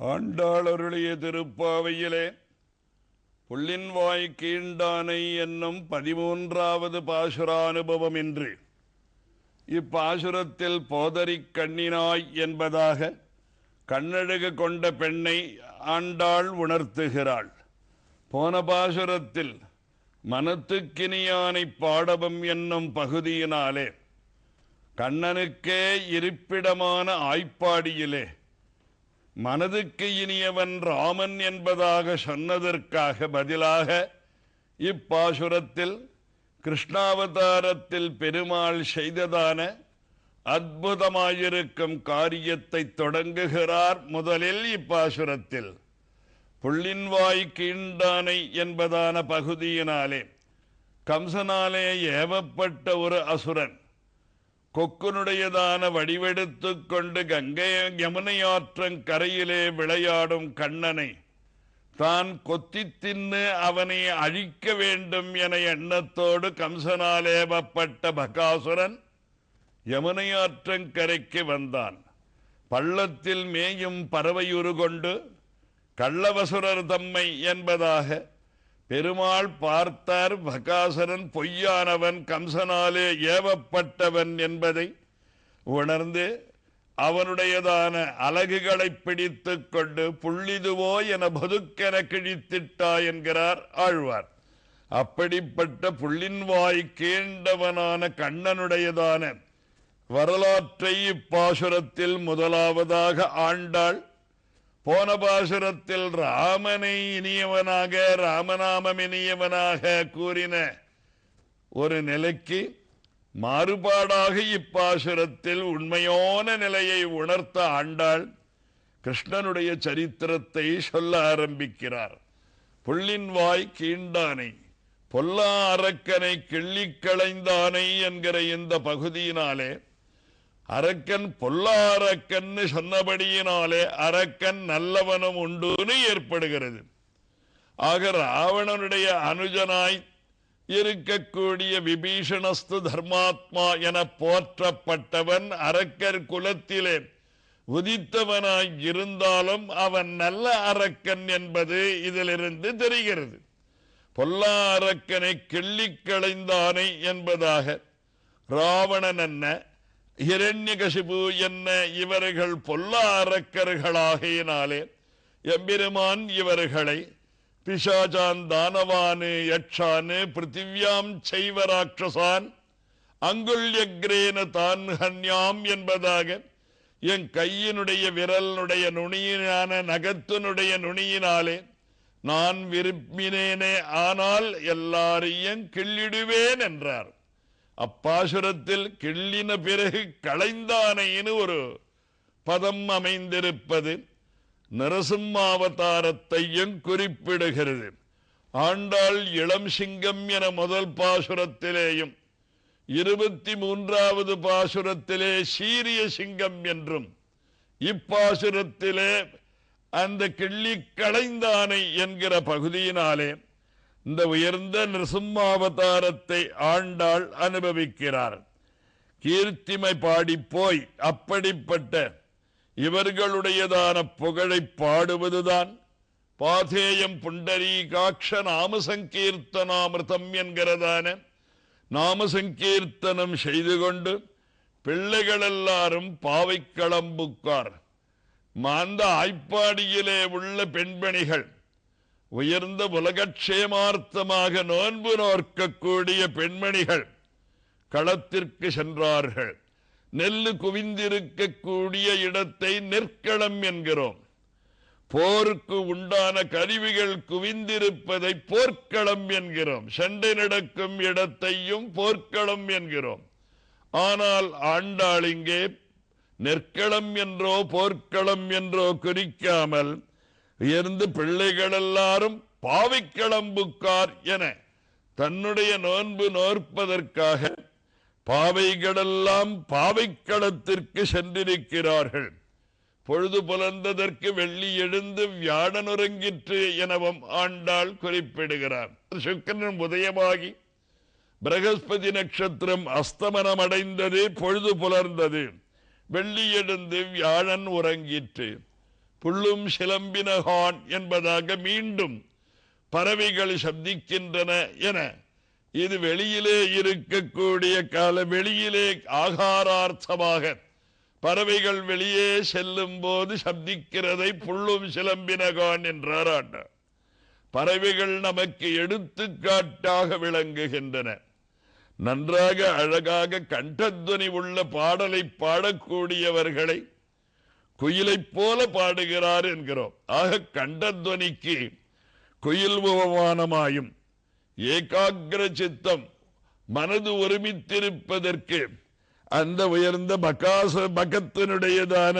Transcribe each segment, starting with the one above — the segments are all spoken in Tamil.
ஆண்டாளருளிய திருப்பாவையிலே புள்ளின்வாய் கீண்டானை என்னும் 13வது பாசுரானுபவம் இன்று இப்பாசுரத்தில் போதரிக் கண்ணினாய் என்பதாக கண்ணழகு கொண்ட பெண்ணை ஆண்டாள் உணர்த்துகிறாள். போன பாசுரத்தில் மனத்துக்கினியானை பாடவம் என்னும் பகுதியினாலே கண்ணனுக்கே இருப்பிடமான ஆய்ப்பாடியிலே மனதுக்கு இனியவன் ராமன் என்பதாக சொன்னதற்காக பதிலாக இப்பாசுரத்தில் கிருஷ்ணாவதாரத்தில் பெருமாள் செய்ததான அற்புதமாயிருக்கும் காரியத்தை தொடங்குகிறார். முதலில் இப்பாசுரத்தில் புள்ளின்வாய் கீண்டானை என்பதான பகுதியினாலே கம்சனாலே ஏவப்பட்ட ஒரு அசுரன் கொக்குனுடையதான வடிவெடுத்து கொண்டு கங்கை யமுனையாற்றங்கரையிலே விளையாடும் கண்ணனை தான் கொத்தி தின்னு அவனை அழிக்க வேண்டும் என எண்ணத்தோடு கம்சனால் ஏவப்பட்ட பகாசுரன் யமுனையாற்றங்கரைக்கு வந்தான். பள்ளத்தில் மேயும் பறவையுரு கொண்டு கள்ளவசுரர் தம்மை என்பதாக பெருமாள் பார்த்தார். பகாசுரன் பொய்யானவன், கம்சனாலே ஏவப்பட்டவன் என்பதை உணர்ந்து அவனுடையதான அலகுகளை பிடித்து கொண்டு புள்ளிதுவோ என பொதுக்கென கிழித்திட்டா என்கிறார் ஆழ்வார். அப்படிப்பட்ட புள்ளின்வாய் கீண்டவனான கண்ணனுடையதான வரலாற்றை இப்பாசுரத்தில் முதலாவதாக ஆண்டாள். போன பாசுரத்தில் ராமனை இனியவனாக, ராமநாமம் இனியவனாக கூறின ஒரு நிலைக்கு மாறுபாடாக இப்பாசுரத்தில் உண்மையான நிலையை உணர்த்த ஆண்டாள் கிருஷ்ணனுடைய சரித்திரத்தை சொல்ல ஆரம்பிக்கிறார். புள்ளின் வாய் கீண்டானை, பொல்லா அரக்கனை கிள்ளிக் களைந்தானை என்கிற இந்த பகுதியினாலே அரக்கன் பொல்லா அரக்கன்னு சொன்னபடியினாலே அரக்கன் நல்லவனும் உண்டுன்னு ஏற்படுகிறது. ஆக ராவணனுடைய அனுஜனாய் இருக்கக்கூடிய விபீஷணஸ்து தர்மாத்மா என போற்றப்பட்டவன் அரக்கர் குலத்திலே உதித்தவனாய் இருந்தாலும் அவன் நல்ல அரக்கன் என்பது இதிலிருந்து தெரிகிறது. பொல்லா அரக்கனை கிள்ளிக் களைந்தானை என்பதாக ராவணன் என்ன, ஹிரண்யகசிபு என்ன இவர்கள் பொல்லா அரக்கர்களாகையினாலே எம்பெருமான் இவர்களை பிசாசான், தானவானு, யட்சானு, பிருத்திவியாம் செய்வராட்சசான் அங்குள்யக்ரேன தான் ஹன்யாம் என்பதாக என் கையினுடைய விரலினுடைய நுனியினான நகத்தினுடைய நுனியினாலே நான் விரும்பினேனே, ஆனால் எல்லாரையும் கிள்ளிடுவேன் என்றார். அப்பாசுரத்தில் கிள்ளின பிறகு களைந்தானைன்னு ஒரு பதம் அமைந்திருப்பது நரசிம்மாவதாரத்தையும் குறிப்பிடுகிறது. ஆண்டாள் இளம் சிங்கம் என முதல் பாசுரத்திலேயும் 23வது பாசுரத்திலே சீரிய சிங்கம் என்றும் இப்பாசுரத்திலே அந்த கிள்ளி களைந்தானை என்கிற பகுதியினாலே இந்த உயர்ந்த நிருசிம்மாவதாரத்தை ஆண்டாள் அனுபவிக்கிறார். கீர்த்திமை பாடி போய் அப்படிப்பட்ட இவர்களுடையதான புகழை பாடுவதுதான் பாதேயம் புண்டரீகாட்ச நாமசங்கீர்த்தனாமிருதம் என்கிறதான நாமசங்கீர்த்தனம் செய்து கொண்டு பிள்ளைகள் எல்லாரும் பாவை களம்புக்கார். மாந்த ஆய்ப்பாடியிலே உள்ள பெண்மணிகள் உயர்ந்த உலகக்ஷேமார்த்தமாக நோன்பு நோற்கக்கூடிய பெண்மணிகள் களத்திற்கு சென்றார்கள். நெல்லு குவிந்திருக்கக்கூடிய இடத்தை நெற்களம் என்கிறோம். போருக்கு உண்டான கருவிகள் குவிந்திருப்பதை போர்க்களம் என்கிறோம். சண்டை நடக்கும் இடத்தையும் போர்க்களம் என்கிறோம். ஆனால் ஆண்டாள் இங்கே நெற்களம் என்றோ போர்க்களம் என்றோ குறிக்காமல் உயர்ந்து பிள்ளைகள் எல்லாரும் பாவை களம்புக்கார் என தன்னுடைய நோன்பு நோற்பதற்காக பாவைகளெல்லாம் பாவைக்களத்திற்கு சென்றிருக்கிறார்கள். பொழுது புலர்ந்ததற்கு வெள்ளி எழுந்து வியாழன் உறங்கிற்று எனவும் ஆண்டாள் குறிப்பிடுகிறார். சுக்கிரன் உதயமாகி பிரகஸ்பதி நட்சத்திரம் அஸ்தமனம் அடைந்தது, பொழுது புலர்ந்தது, வெள்ளி எழுந்து வியாழன் உறங்கிற்று. புள்ளும் சிலம்பினகான் என்பதாக மீண்டும் பறவைகள் சப்திக்கின்றன என இது வெளியிலே இருக்கக்கூடிய கால வெளியிலே ஆகாரார்த்தமாக பறவைகள் வெளியே செல்லும் போது சப்திக்கிறதை புள்ளும் சிலம்பினகான் என்றார் ஆண்டார். பறவைகள் நமக்கு எடுத்துக்காட்டாக விளங்குகின்றன. நன்றாக அழகாக கண்டத்வனி உள்ள பாடலை பாடக்கூடியவர்களை குயிலைப் போல பாடுகிறார் என்கிறோம். ஆக கண்டத்வனிக்கு குயில் உபமானமாயும் ஏகாகிர சித்தம் மனது ஒருமித்திருப்பதற்கு அந்த உயர்ந்த பகத்தினுடையதான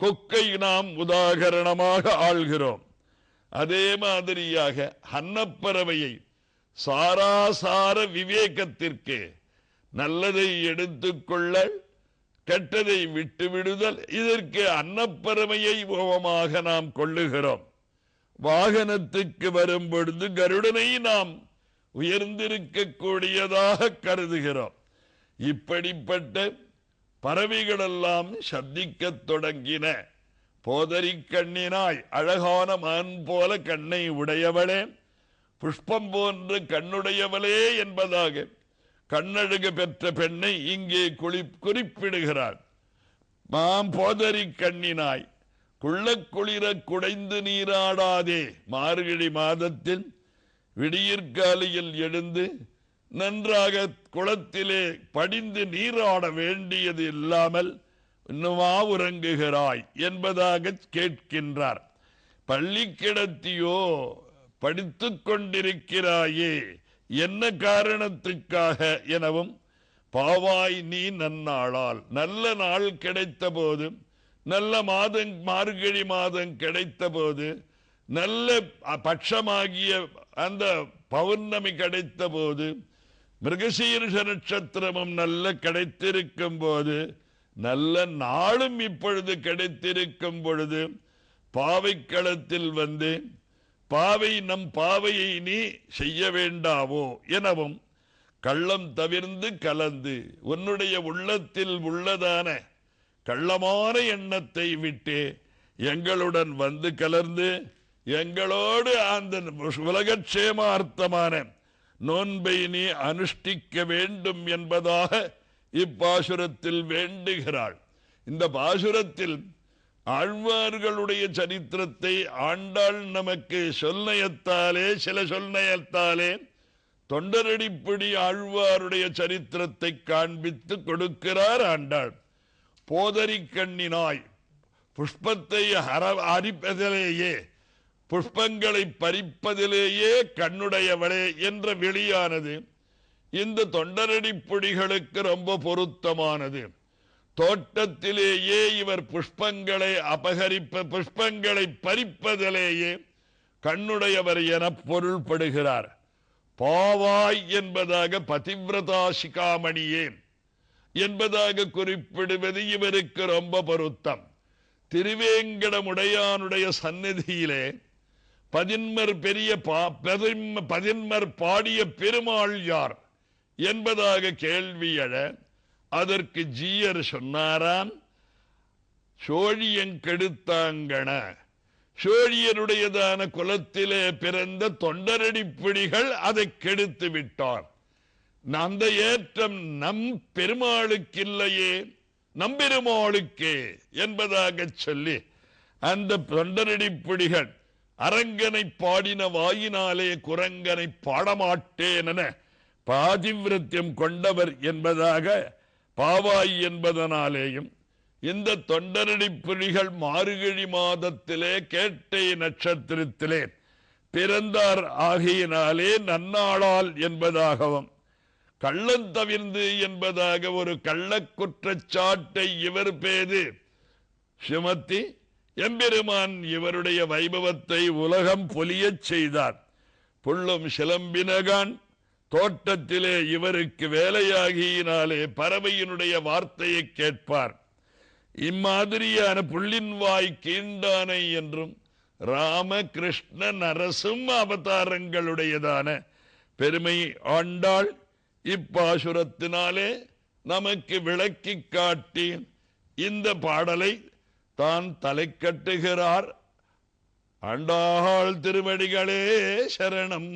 கொக்கை நாம் உதாகரணமாக ஆள்கிறோம். அதே மாதிரியாக அன்னப்பறவையை சாராசார விவேகத்திற்கு நல்லதை எடுத்துக்கொள்ள கெட்டதை விட்டுவிடுதல், இதற்கு அன்னப்பறவையை உபமாக நாம் கொள்ளுகிறோம். வாகனத்துக்கு வரும் பொழுது கருடனை நாம் உயர்ந்திருக்கக்கூடியதாக கருதுகிறோம். இப்படிப்பட்ட பறவைகளெல்லாம் சப்திக்கத் தொடங்கின. போதரி கண்ணினாய், அழகான மான் போல கண்ணை உடையவளே, புஷ்பம் போன்ற கண்ணுடையவளே என்பதாக கண்ணழகு பெற்ற பெண்ணை இங்கே குறிப்பிடுகிறார். மாம் போதரி கண்ணினாய், குள்ள குளிர குடைந்து நீராடாதே. மார்கழி மாதத்தில் விடியற்காலையில் எழுந்து நன்றாக குளத்திலே படிந்து நீராட வேண்டியது இல்லாமல் இன்னுமா உறங்குகிறாய் என்பதாக கேட்கின்றார். பள்ளி கிடத்தியோ, படித்துக் கொண்டிருக்கிறாயே, என்ன காரணத்துக்காக எனவும், பாவாய் நீ நன்னாளால், நல்ல நாள் கிடைத்த போது, நல்ல மாதம் மார்கழி மாதம் கிடைத்த போது, நல்ல பட்சமாகிய அந்த பௌர்ணமி கிடைத்த போது, மிருகசீர்ஷ நட்சத்திரமும் நல்ல கிடைத்திருக்கும் போது, நல்ல நாளும் இப்பொழுது கிடைத்திருக்கும் பொழுது, பாவைக்களத்தில் வந்து பாவை நம் பாவையை நீ செய்ய வேண்டாவோ எனவும், கள்ளம் தவிர்ந்து கலந்து உன்னுடைய உள்ளத்தில் உள்ளதான கள்ளமான எண்ணத்தை விட்டு எங்களுடன் வந்து கலர்ந்து எங்களோடு அந்த உலகக்ஷேமார்த்தமான நோன்பை நீ அனுஷ்டிக்க வேண்டும் என்பதாக இப்பாசுரத்தில் வேண்டுகிறாள். இந்த பாசுரத்தில் ஆழ்வார்களுடைய சரித்திரத்தை ஆண்டாள் நமக்கு சொல்நயத்தாலே, சில சொல்நயத்தாலே தொண்டரடிப்படி ஆழ்வாருடைய சரித்திரத்தை காண்பித்து கொடுக்கிறார் ஆண்டாள். போதரிக்கண்ணினாய், புஷ்பத்தை அரிப்பதிலேயே, புஷ்பங்களை பறிப்பதிலேயே கண்ணுடையவளே என்ற வெளியானது இந்த தொண்டரடிப்பொடிகளுக்கு ரொம்ப பொருத்தமானது. தோட்டத்திலேயே இவர் புஷ்பங்களை புஷ்பங்களை பறிப்பதிலேயே கண்ணுடையவர் என பொருள்படுகிறார். பாவாய் என்பதாக பதிவிரதா சிகாமணியே என்பதாக குறிப்பிடுவது இவருக்கு ரொம்ப பொருத்தம். திருவேங்கடமுடையானுடைய சந்நிதியிலே பதின்மர் பாடிய பெருமாள் யார் என்பதாக கேள்வி எழ, அதற்கு ஜீயர் சொன்னாராம், சோழியங்கெடுத்தாங்கன, சோழியருடையதான குலத்திலே பிறந்த தொண்டரடிப்பிடிகள் அதை கெடுத்து விட்டார். அந்த ஏற்றம் நம் பெருமாளுக்கு இல்லையே, நம்பெருமாளுக்கே என்பதாக சொல்லி, அந்த தொண்டரடிப்பிடிகள் அரங்கனை பாடின வாயினாலே குரங்கனை பாடமாட்டேன் என பாதிவிரத்தியம் கொண்டவர் என்பதாக பாவாய் என்பதனாலேயும், இந்த தொண்டரடிப்புலிகள் மார்கழி மாதத்திலே கேட்டை நட்சத்திரத்திலே பிறந்தார் ஆகையினாலே நன்னாளால் என்பதாகவும், கள்ளம் தவிர்ந்து என்பதாக ஒரு கள்ள குற்றச்சாட்டை இவர் பேது சுமத்தி எம்பெருமான் இவருடைய வைபவத்தை உலகம் பொலியச் செய்தார். புள்ளும் சிலம்பினகான் தோட்டத்திலே இவருக்கு வேலையாகியினாலே பறவையினுடைய வார்த்தையை கேட்பார். இம்மாதிரியான புள்ளின் வாய் கீண்டானை என்றும் ராம கிருஷ்ண நரசிம்ம அவதாரங்களுடையதான பெருமை ஆண்டாள் இப்பாசுரத்தினாலே நமக்கு விளக்கி காட்டி இந்த பாடலை தான் தலை கட்டுகிறார். ஆண்டாள் திருவடிகளே சரணம்.